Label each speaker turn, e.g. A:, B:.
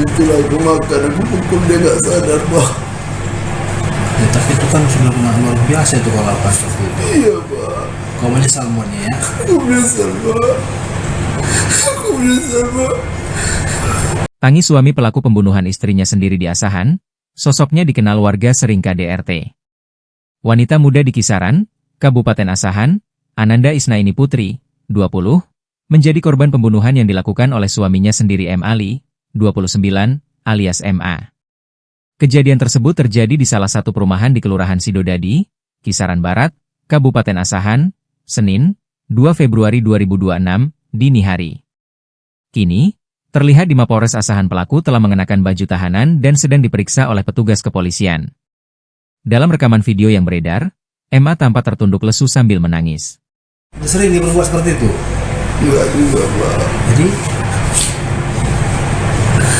A: itulah aku makan, aku pukul dia nggak sadar Pak.
B: Ya, tapi itu kan sudah luar biasa itu kalau apa seperti itu.
A: Iya Pak.
B: Kau menyesal semuanya ya?
A: Aku menyesal Pak. Aku menyesal Pak.
C: Tangis suami pelaku pembunuhan istrinya sendiri di Asahan, sosoknya dikenal warga sering KDRT. Wanita muda di Kisaran, Kabupaten Asahan, Ananda Isnaini Putri, 20, menjadi korban pembunuhan yang dilakukan oleh suaminya sendiri M. Ali, 29, alias MA. Kejadian tersebut terjadi di salah satu perumahan di Kelurahan Sidodadi, Kisaran Barat, Kabupaten Asahan, Senin, 2 Februari 2026, dini hari. Kini, terlihat di Mapolres Asahan pelaku telah mengenakan baju tahanan dan sedang diperiksa oleh petugas kepolisian. Dalam rekaman video yang beredar, MA tampak tertunduk lesu sambil menangis.
B: Sering dia berbuat seperti itu?
A: Enggak juga Pak.
B: Jadi